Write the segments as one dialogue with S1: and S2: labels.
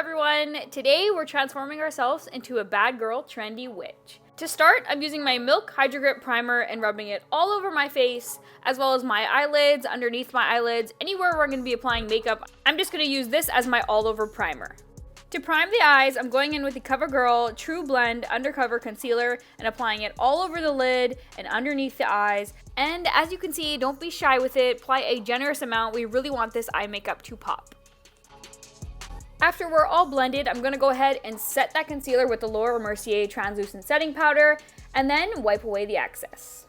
S1: everyone! Today we're transforming ourselves into a bad girl trendy witch. To start, I'm using my Milk Hydro Grip Primer and rubbing it all over my face, as well as my eyelids, underneath my eyelids, anywhere where I'm going to be applying makeup. I'm just going to use this as my all-over primer. To prime the eyes, I'm going in with the CoverGirl True Blend Undercover Concealer and applying it all over the lid and underneath the eyes. And as you can see, don't be shy with it, apply a generous amount. We really want this eye makeup to pop. After we're all blended, I'm going to go ahead and set that concealer with the Laura Mercier Translucent Setting Powder and then wipe away the excess.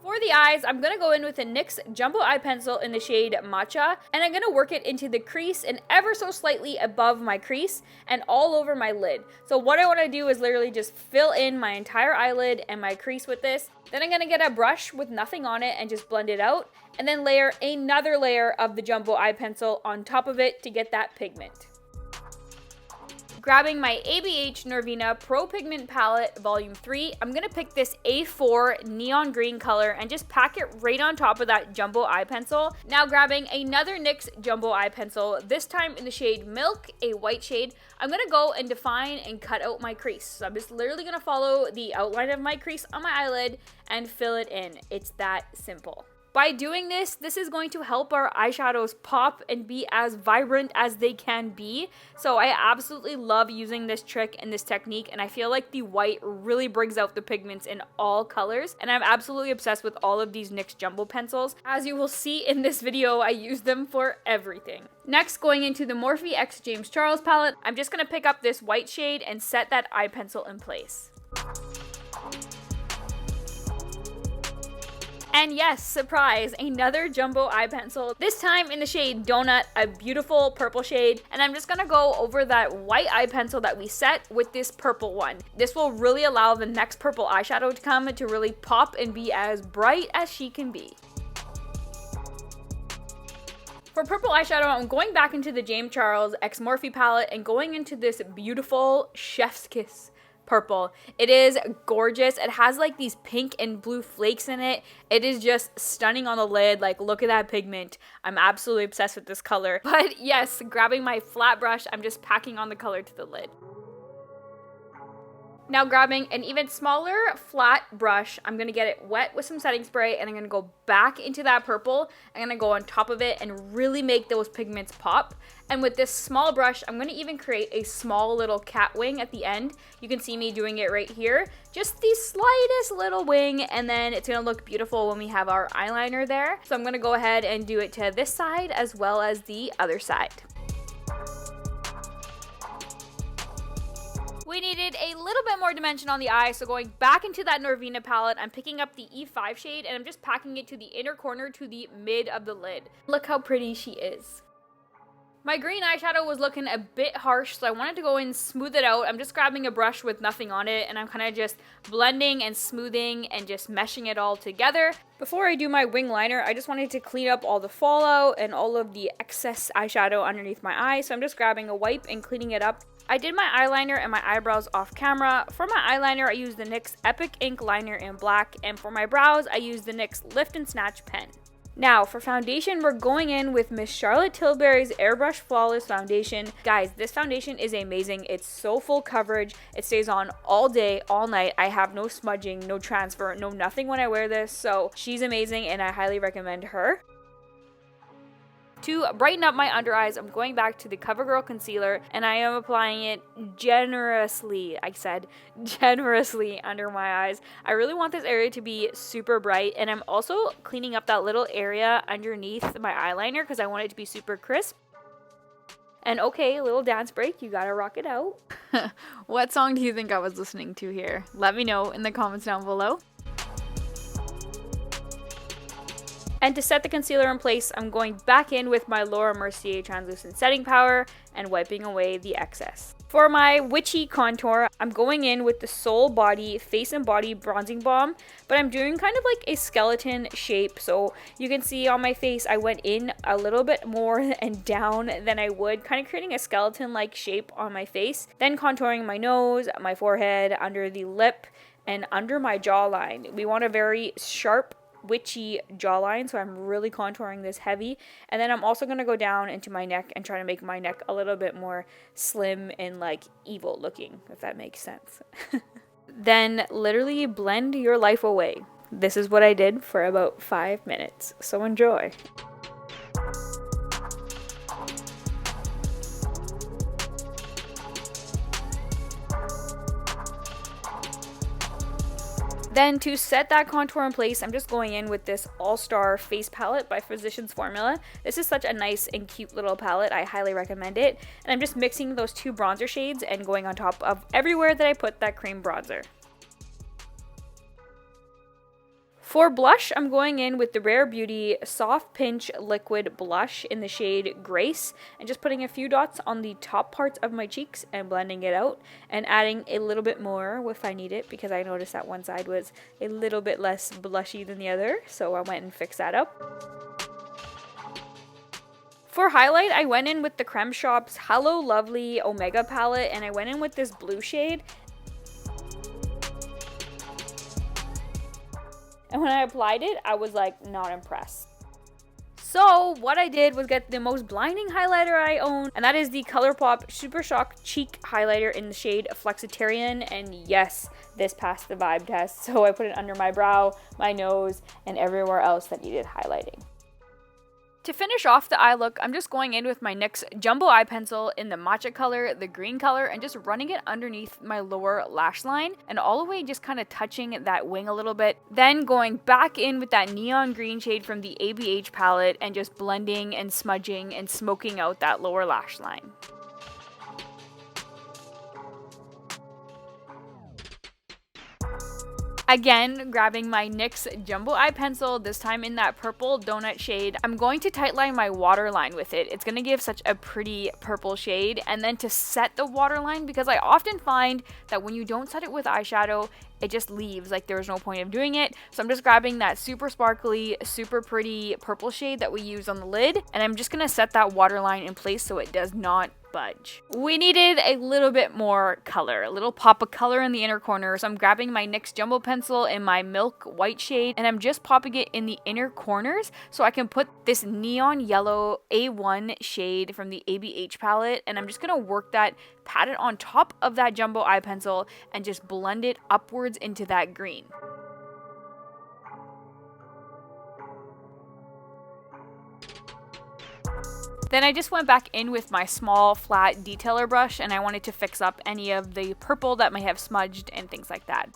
S1: For the eyes, I'm going to go in with a NYX Jumbo Eye Pencil in the shade Matcha, and I'm going to work it into the crease and ever so slightly above my crease and all over my lid. So what I want to do is literally just fill in my entire eyelid and my crease with this. Then I'm going to get a brush with nothing on it and just blend it out, and then layer another layer of the Jumbo Eye Pencil on top of it to get that pigment. Grabbing my ABH Nervina Pro Pigment Palette Volume 3, I'm going to pick this A4 neon green color and just pack it right on top of that Jumbo Eye Pencil. Now grabbing another NYX Jumbo Eye Pencil, this time in the shade Milk, a white shade, I'm going to go and define and cut out my crease. So I'm just literally going to follow the outline of my crease on my eyelid and fill it in. It's that simple. By doing this is going to help our eyeshadows pop and be as vibrant as they can be. So I absolutely love using this trick and this technique, and I feel like the white really brings out the pigments in all colors. And I'm absolutely obsessed with all of these NYX Jumbo pencils. As you will see in this video, I use them for everything. Next, going into the Morphe X James Charles palette, I'm just going to pick up this white shade and set that eye pencil in place. And yes, surprise, another Jumbo Eye Pencil, this time in the shade Donut, a beautiful purple shade. And I'm just gonna go over that white eye pencil that we set with this purple one. This will really allow the next purple eyeshadow to come to really pop and be as bright as she can be. For purple eyeshadow, I'm going back into the James Charles X Morphe palette and going into this beautiful Chef's Kiss purple. It is gorgeous. It has like these pink and blue flakes in it. It is just stunning on the lid. Like, look at that pigment. I'm absolutely obsessed with this color. But yes, grabbing my flat brush, I'm just packing on the color to the lid. Now grabbing an even smaller flat brush, I'm going to get it wet with some setting spray and I'm going to go back into that purple. I'm going to go on top of it and really make those pigments pop. And with this small brush, I'm going to even create a small little cat wing at the end. You can see me doing it right here. Just the slightest little wing, and then it's going to look beautiful when we have our eyeliner there. So I'm going to go ahead and do it to this side as well as the other side. We needed a little bit more dimension on the eye, so going back into that Nervina palette, I'm picking up the E5 shade and I'm just packing it to the inner corner to the mid of the lid. Look how pretty she is. My green eyeshadow was looking a bit harsh, so I wanted to go in and smooth it out. I'm just grabbing a brush with nothing on it and I'm kind of just blending and smoothing and just meshing it all together. Before I do my wing liner, I just wanted to clean up all the fallout and all of the excess eyeshadow underneath my eye, so I'm just grabbing a wipe and cleaning it up. I did my eyeliner and my eyebrows off camera. For my eyeliner, I used the NYX Epic Ink Liner in black, and for my brows, I used the NYX Lift and Snatch pen. Now, for foundation, we're going in with Miss Charlotte Tilbury's Airbrush Flawless Foundation. Guys, this foundation is amazing. It's so full coverage. It stays on all day, all night. I have no smudging, no transfer, no nothing when I wear this, so she's amazing and I highly recommend her. To brighten up my under eyes, I'm going back to the CoverGirl concealer and I am applying it generously. I said generously under my eyes. I really want this area to be super bright, and I'm also cleaning up that little area underneath my eyeliner because I want it to be super crisp. And okay, a little dance break, you gotta rock it out. What song do you think I was listening to here? Let me know in the comments down below. And to set the concealer in place, I'm going back in with my Laura Mercier Translucent Setting Powder and wiping away the excess. For my witchy contour, I'm going in with the Soul Body Face and Body Bronzing Balm, but I'm doing kind of like a skeleton shape. So you can see on my face, I went in a little bit more and down than I would, kind of creating a skeleton-like shape on my face. Then contouring my nose, my forehead, under the lip, and under my jawline. We want a very sharp witchy jawline, so I'm really contouring this heavy. And then I'm also going to go down into my neck and try to make my neck a little bit more slim and like evil looking, if that makes sense. Then literally blend your life away. This is what I did for about 5 minutes, so enjoy. Then to set that contour in place, I'm just going in with this All-Star Face Palette by Physicians Formula. This is such a nice and cute little palette. I highly recommend it. And I'm just mixing those two bronzer shades and going on top of everywhere that I put that cream bronzer. For blush, I'm going in with the Rare Beauty Soft Pinch Liquid Blush in the shade Grace, and just putting a few dots on the top parts of my cheeks and blending it out, and adding a little bit more if I need it, because I noticed that one side was a little bit less blushy than the other, so I went and fixed that up. For highlight, I went in with the Creme Shop's Hello Lovely Omega palette, and I went in with this blue shade. And when I applied it, I was like not impressed. So what I did was get the most blinding highlighter I own, and that is the ColourPop Super Shock Cheek Highlighter in the shade Flexitarian. And yes, this passed the vibe test. So I put it under my brow, my nose, and everywhere else that needed highlighting. To finish off the eye look, I'm just going in with my NYX Jumbo Eye Pencil in the matcha color, the green color, and just running it underneath my lower lash line and all the way just kind of touching that wing a little bit. Then going back in with that neon green shade from the ABH palette and just blending and smudging and smoking out that lower lash line. Again, grabbing my NYX Jumbo Eye Pencil, this time in that purple donut shade. I'm going to tightline my waterline with it. It's going to give such a pretty purple shade. And then to set the waterline, because I often find that when you don't set it with eyeshadow, it just leaves, like there's no point of doing it. So I'm just grabbing that super sparkly, super pretty purple shade that we use on the lid, and I'm just going to set that waterline in place so it does not budge. We needed a little bit more color, a little pop of color in the inner corner, so I'm grabbing my NYX Jumbo Pencil in my milk white shade, and I'm just popping it in the inner corners so I can put this neon yellow A1 shade from the ABH palette, and I'm just going to work that, pat it on top of that Jumbo Eye Pencil, and just blend it upwards into that green. Then I just went back in with my small flat detailer brush, and I wanted to fix up any of the purple that may have smudged and things like that.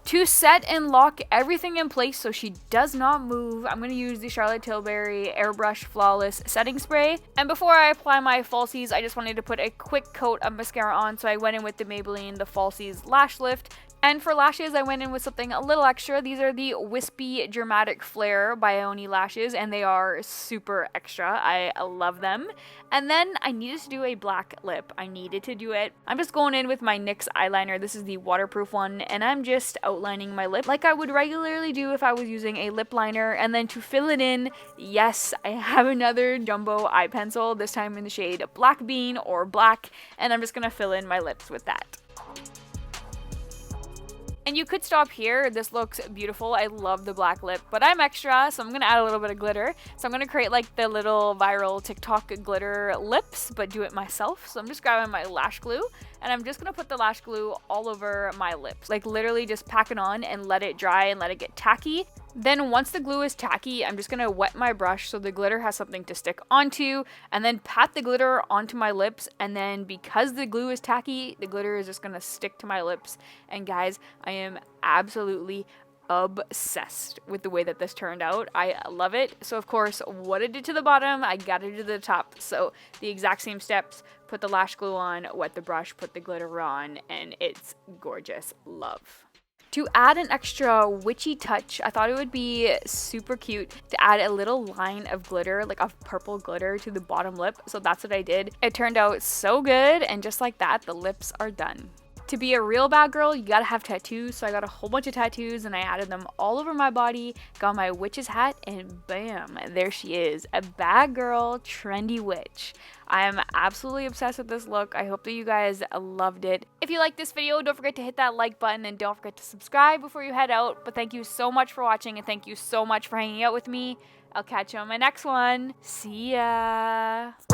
S1: To set and lock everything in place so she does not move, I'm going to use the Charlotte Tilbury Airbrush Flawless Setting Spray. And before I apply my falsies, I just wanted to put a quick coat of mascara on, so I went in with the Maybelline The Falsies Lash Lift. And for lashes, I went in with something a little extra. These are the Wispy Dramatic Flare by IONI lashes, and they are super extra. I love them. And then I needed to do a black lip. I needed to do it. I'm just going in with my NYX eyeliner. This is the waterproof one, and I'm just outlining my lip like I would regularly do if I was using a lip liner. And then to fill it in, yes, I have another Jumbo Eye Pencil, this time in the shade Black Bean or Black, and I'm just gonna fill in my lips with that. And you could stop here. This looks beautiful. I love the black lip, but I'm extra, so I'm going to add a little bit of glitter. So I'm going to create like the little viral TikTok glitter lips, but do it myself. So I'm just grabbing my lash glue, and I'm just going to put the lash glue all over my lips. Like literally just pack it on and let it dry and let it get tacky. Then once the glue is tacky, I'm just going to wet my brush so the glitter has something to stick onto, and then pat the glitter onto my lips. And then because the glue is tacky, the glitter is just going to stick to my lips. And guys, I am absolutely obsessed with the way that this turned out. I love it. So of course, what I did to the bottom, I got it to the top. So the exact same steps, put the lash glue on, wet the brush, put the glitter on, and it's gorgeous. Love. To add an extra witchy touch, I thought it would be super cute to add a little line of glitter, like of purple glitter, to the bottom lip. So that's what I did. It turned out so good, and just like that, the lips are done. To be a real bad girl, you gotta have tattoos. So I got a whole bunch of tattoos and I added them all over my body. Got my witch's hat and bam, there she is. A bad girl, trendy witch. I am absolutely obsessed with this look. I hope that you guys loved it. If you liked this video, don't forget to hit that like button and don't forget to subscribe before you head out. But thank you so much for watching and thank you so much for hanging out with me. I'll catch you on my next one. See ya!